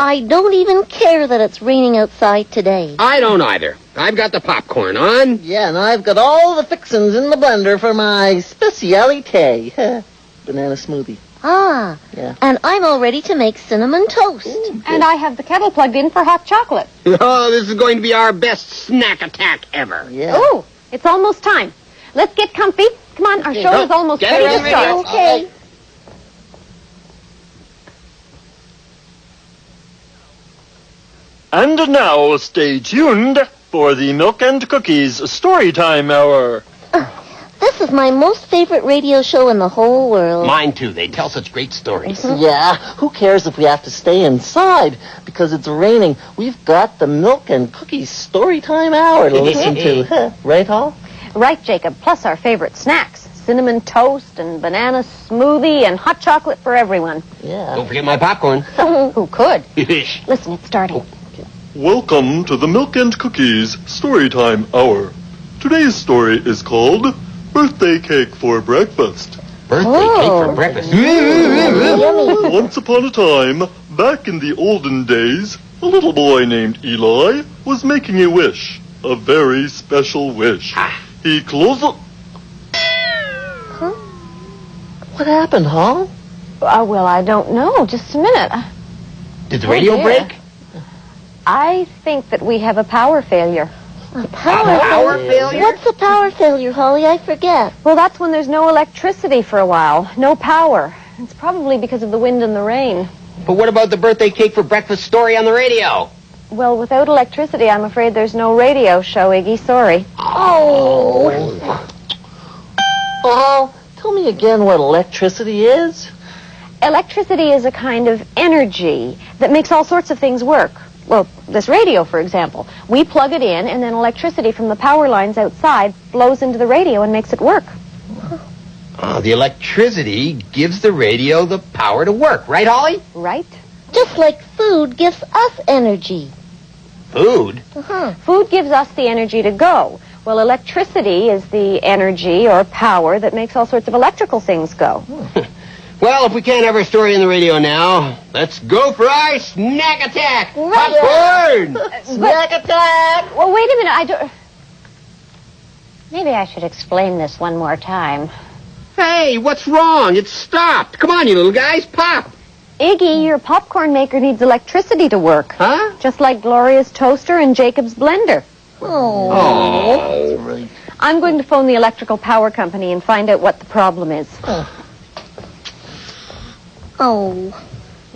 I don't even care that it's raining outside today. I don't either. I've got the popcorn on. Yeah, and I've got all the fixins in the blender for my speciality. Banana smoothie. Ah, Yeah. and I'm all ready to make cinnamon toast. Ooh, And I have the kettle plugged in for hot chocolate. Oh, this is going to be our best snack attack ever. Yeah. Ooh, it's almost time. Let's get comfy. Come on, our show is almost Get ready it to ready. start. Okay. And now, stay tuned for the Milk and Cookies Storytime Hour. This is my most favorite radio show in the whole world. Mine too. They tell such great stories. Yeah, who cares if we have to stay inside because it's raining? We've got the Milk and Cookies Storytime Hour to listen to. Right, Hall? Right, Jacob, plus our favorite snacks. Cinnamon toast and banana smoothie and hot chocolate for everyone. Yeah. Don't forget my popcorn. Who could? Listen, it's starting. Welcome to the Milk and Cookies Storytime Hour. Today's story is called Birthday Cake for Breakfast. Birthday cake for breakfast. Once upon a time, back in the olden days, a little boy named Eli was making a wish. A very special wish. He closed the... What happened, Hall? Well, I don't know. Just a minute. Did the radio dear. break? I think that we have a power failure. A power failure? What's a power failure, Holly? I forget. Well, that's when there's no electricity for a while. No power. It's probably because of the wind and the rain. But what about the birthday cake for breakfast story on the radio? Well, without electricity, I'm afraid there's no radio show, Iggy. Sorry. Oh. Hall, tell me again what electricity is. Electricity is a kind of energy that makes all sorts of things work. Well, this radio, for example. We plug it in, and then electricity from the power lines outside flows into the radio and makes it work. The electricity gives the radio the power to work. Right, Holly? Right? Just like food gives us energy. Food? Uh-huh. Food gives us the energy to go. Well, electricity is the energy or power that makes all sorts of electrical things go. Well, if we can't have our story on the radio now, let's go for our snack attack. Popcorn! Snack attack! Well, wait a minute. Maybe I should explain this one more time. Hey, what's wrong? It's stopped. Come on, you little guys, pop. Iggy, your popcorn maker needs electricity to work. Huh? Just like Gloria's toaster and Jacob's blender. Oh. Right. I'm going to phone the electrical power company and find out what the problem is. Oh.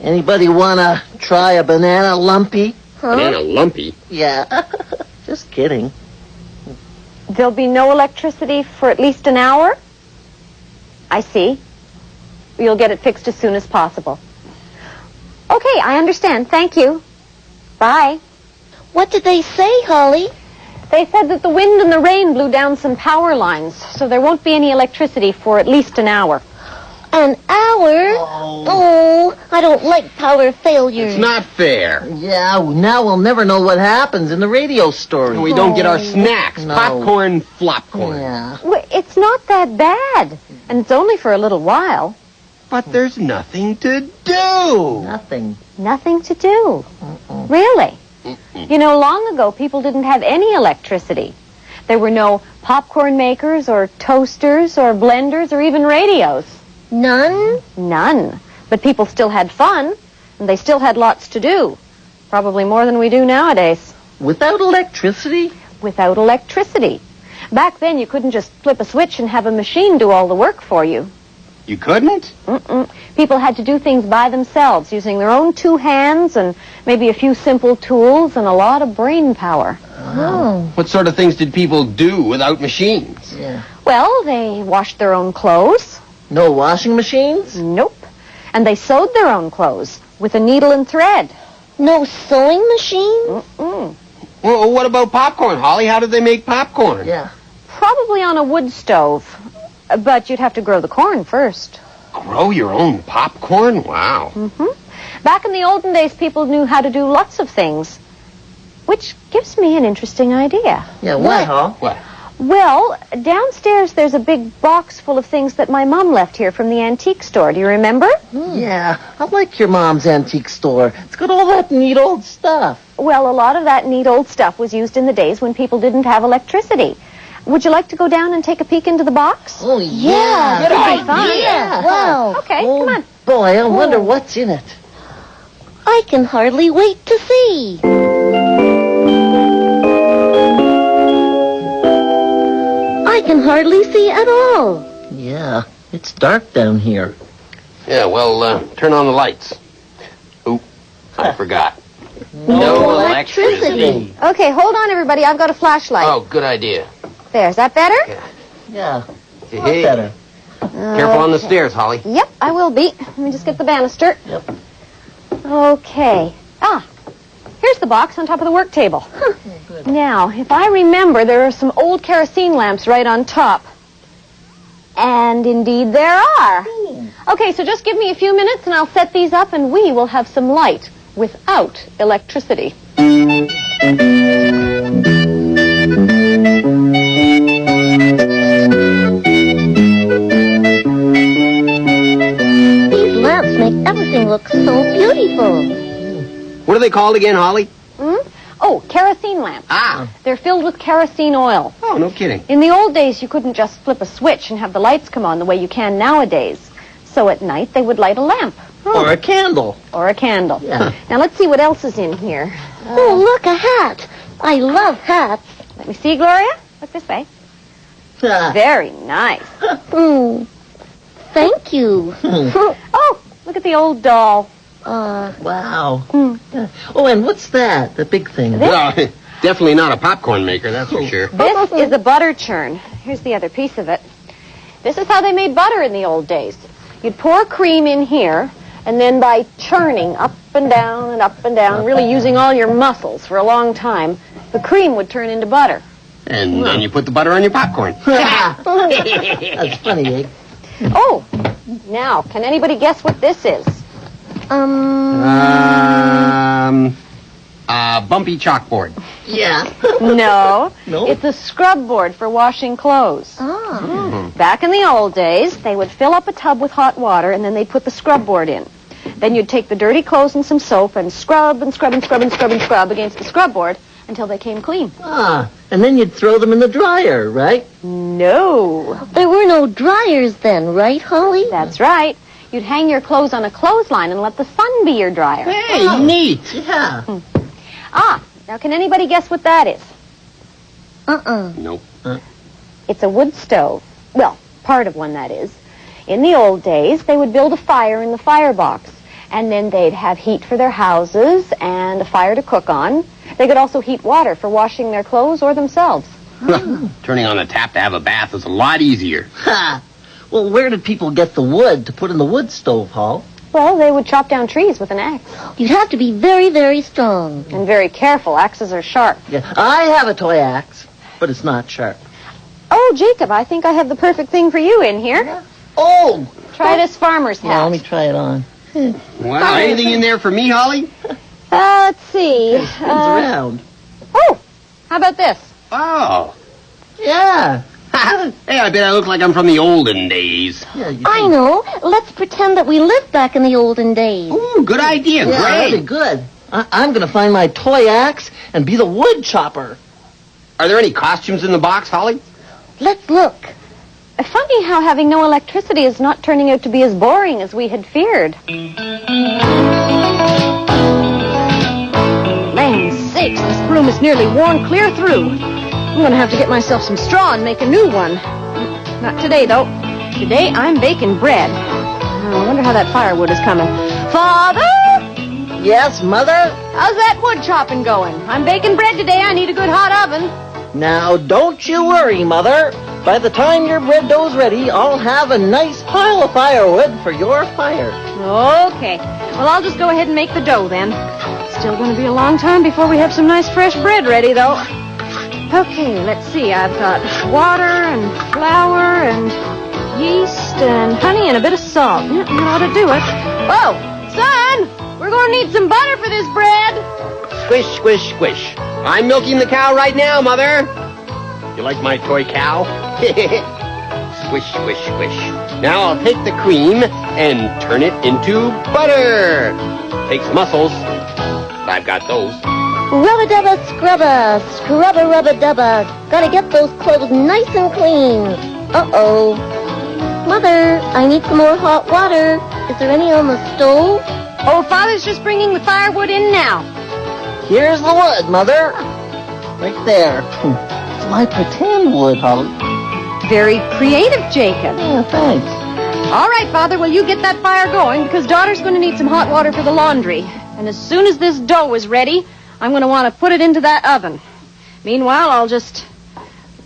Anybody want to try a banana lumpy? Banana lumpy. Yeah. Just kidding. There'll be no electricity for at least an hour? I see. You'll get it fixed as soon as possible. Okay, I understand. Thank you. Bye. What did they say, Holly? They said that the wind and the rain blew down some power lines, so there won't be any electricity for at least an hour. An hour? Oh, I don't like power failures. It's not fair. Yeah, now we'll never know what happens in the radio story. We don't get our snacks. No. Popcorn, flopcorn. Yeah. Well, it's not that bad, and it's only for a little while. But there's nothing to do. Nothing. Nothing to do. Really? You know, long ago, people didn't have any electricity. There were no popcorn makers or toasters or blenders or even radios. None? None. But people still had fun, and they still had lots to do. Probably more than we do nowadays. Without electricity? Without electricity. Back then, you couldn't just flip a switch and have a machine do all the work for you. You couldn't? People had to do things by themselves, using their own two hands and maybe a few simple tools and a lot of brain power. Oh. What sort of things did people do without machines? Yeah. Well, they washed their own clothes. No washing machines? Nope. And they sewed their own clothes with a needle and thread. No sewing machine? Mm-mm. Well, what about popcorn, Holly? How did they make popcorn? Yeah. Probably on a wood stove. But you'd have to grow the corn first. Grow your own popcorn? Wow. Back in the olden days, people knew how to do lots of things. Which gives me an interesting idea. Yeah, what, huh? What? Well, downstairs there's a big box full of things that my mom left here from the antique store. Do you remember? Yeah, I like your mom's antique store. It's got all that neat old stuff. Well, a lot of that neat old stuff was used in the days when people didn't have electricity. Would you like to go down and take a peek into the box? Oh, yeah. Good idea. Fun. Yeah. Wow. Okay, Oh, come on. boy, I wonder what's in it. I can hardly wait to see. I can hardly see at all. Yeah, it's dark down here. Yeah, well, turn on the lights. Oop, I forgot. No electricity. Okay, hold on, everybody. I've got a flashlight. Oh, good idea. There, is that better? Yeah, Hey, better. careful on the stairs, Holly. Yep, I will be. Let me just get the banister. Yep. Okay. Here's the box on top of the work table. Good. Now, if I remember, there are some old kerosene lamps right on top. And indeed there are. Okay, so just give me a few minutes and I'll set these up and we will have some light without electricity. These lamps make everything look so beautiful. What are they called again, Holly? Oh, kerosene lamps. They're filled with kerosene oil. Oh, no kidding. In the old days, you couldn't just flip a switch and have the lights come on the way you can nowadays. So at night, they would light a lamp. Or a candle. Or a candle. Yeah. Now, let's see what else is in here. Oh, look, a hat. I love hats. Let me see, Gloria. Look this way. Very nice. Thank you. Oh, look at the old doll. Wow. Yeah. Oh, and what's that? The big thing. Well, definitely not a popcorn maker, that's for sure. This is a butter churn. Here's the other piece of it. This is how they made butter in the old days. You'd pour cream in here, and then by churning up and down, really using all your muscles for a long time, the cream would turn into butter. And then you put the butter on your popcorn. That's funny, eh? Oh, now, can anybody guess what this is? Bumpy chalkboard. Yeah. No, No? it's a scrub board for washing clothes. Back in the old days, they would fill up a tub with hot water and then they'd put the scrub board in. Then you'd take the dirty clothes and some soap and scrub against the scrub board until they came clean. And then you'd throw them in the dryer, right? No. There were no dryers then, right, Holly? That's right. You'd hang your clothes on a clothesline and let the sun be your dryer. Hey, neat. Yeah. Now can anybody guess what that is? Nope. It's a wood stove. Well, part of one, that is. In the old days, they would build a fire in the firebox, and then they'd have heat for their houses and a fire to cook on. They could also heat water for washing their clothes or themselves. Turning on the tap to have a bath is a lot easier. Well, where did people get the wood to put in the wood stove, Hall? Well, they would chop down trees with an axe. You'd have to be very, very strong. And very careful. Axes are sharp. Yeah, I have a toy axe, but it's not sharp. Oh, Jacob, I think I have the perfect thing for you in here. Oh! Try this farmer's Yeah, let hat. me try it on. Wow, anything in there for me, Holly? Let's see. It spins around. Oh, how about this? Oh. Yeah. Hey, I bet I look like I'm from the olden days. Yeah, you I know. Let's pretend that we lived back in the olden days. Ooh, good idea. Yeah, that'd be Great. good. I'm going to find my toy axe and be the wood chopper. Are there any costumes in the box, Holly? Let's look. Funny how having no electricity is not turning out to be as boring as we had feared. Land sakes, this broom is nearly worn clear through. I'm going to have to get myself some straw and make a new one. Not today, though. Today, I'm baking bread. I wonder how that firewood is coming. Father! Yes, Mother? How's that wood chopping going? I'm baking bread today. I need a good hot oven. Now, don't you worry, Mother. By the time your bread dough's ready, I'll have a nice pile of firewood for your fire. Okay. Well, I'll just go ahead and make the dough then. Still going to be a long time before we have some nice fresh bread ready, though. Okay, let's see. I've got water and flour and yeast and honey and a bit of salt. That ought to do it. Whoa! Son! We're going to need some butter for this bread. Squish, squish, squish. I'm milking the cow right now, Mother. You like my toy cow? Swish, swish, swish. Now I'll take the cream and turn it into butter. Takes muscles. I've got those. Rubba-dubba scrubba, scrubba rubba dubba. Gotta get those clothes nice and clean. Uh-oh. Mother, I need some more hot water. Is there any on the stove? Oh, Father's just bringing the firewood in now. Here's the wood, Mother. Right there. It's my pretend wood, Holly. Very creative, Jacob. Yeah, thanks. All right, Father, well, you get that fire going because Daughter's going to need some hot water for the laundry. And as soon as this dough is ready, I'm going to want to put it into that oven. Meanwhile, I'll just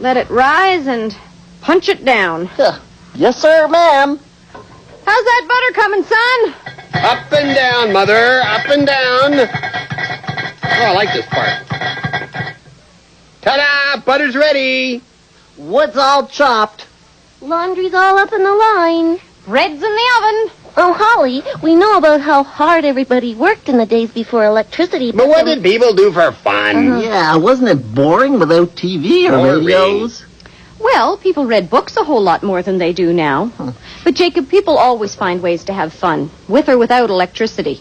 let it rise and punch it down. Yes, sir, ma'am. How's that butter coming, son? Up and down, Mother. Up and down. Oh, I like this part. Ta-da! Butter's ready. Wood's all chopped. Laundry's all up in the line. Bread's in the oven. Oh, Holly, we know about how hard everybody worked in the days before electricity. But what did people do for fun? Yeah, wasn't it boring without TV or Boring. radios? Well, people read books a whole lot more than they do now. But, Jacob, people always find ways to have fun, with or without electricity.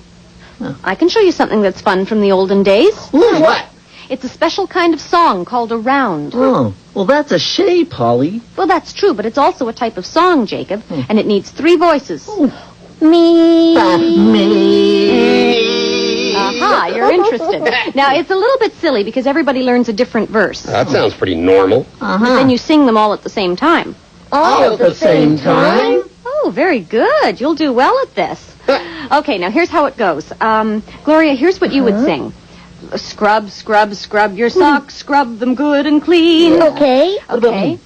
I can show you something that's fun from the olden days. Ooh, what? It's a special kind of song called a round. Oh, well, that's a shape, Holly. Well, that's true, but it's also a type of song, Jacob, and it needs 3 voices. Me. Me. Aha, you're interested. Now, it's a little bit silly because everybody learns a different verse. That sounds pretty normal. But then you sing them all at the same time. All at the same time? Oh, very good. You'll do well at this. Okay, now here's how it goes. Gloria, here's what you would sing. Scrub, scrub, scrub your socks, scrub them good and clean. Okay. Okay.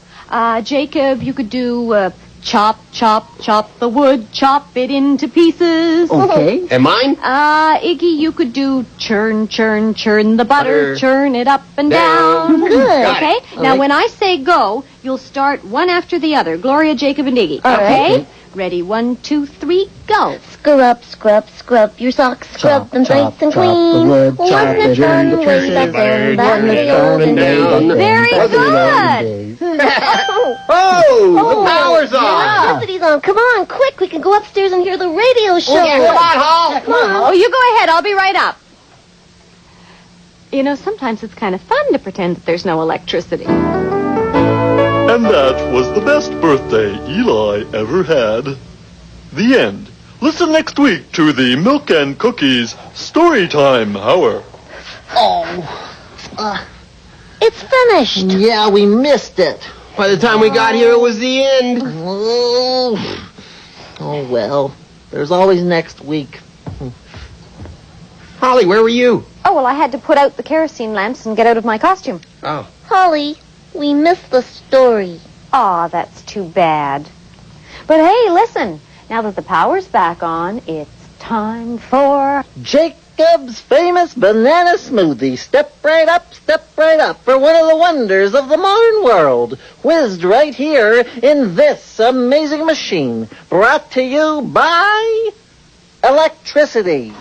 Jacob, you could do chop, chop, chop the wood, chop it into pieces. Okay. And mine? Iggy, you could do churn, churn, churn the butter, churn it up and down. Good. Okay? Now, when I say go, you'll start one after the other. Gloria, Jacob, and Iggy. All right. Okay? Ready? 1, 2, 3, go. Scrub, scrub, scrub your socks, scrub them nice and clean. The wood, chop it turn into the way pieces. back then, back in the Turn olden it days. down. Very good. Oh, the power's on. Electricity's on. Come on, quick. We can go upstairs and hear the radio show. Yeah, come on, Hall. Come on. Oh, you go ahead. I'll be right up. You know, sometimes it's kind of fun to pretend that there's no electricity. And that was the best birthday Eli ever had. The end. Listen next week to the Milk and Cookies Storytime Hour. It's finished. Yeah, we missed it. By the time we got here, it was the end. Oh, well. There's always next week. Holly, where were you? Oh, well, I had to put out the kerosene lamps and get out of my costume. Oh. Holly, we missed the story. Aw, that's too bad. But hey, listen. Now that the power's back on, it's time for... Jacob's famous banana smoothie. Step right up for one of the wonders of the modern world. Whizzed right here in this amazing machine. Brought to you by electricity.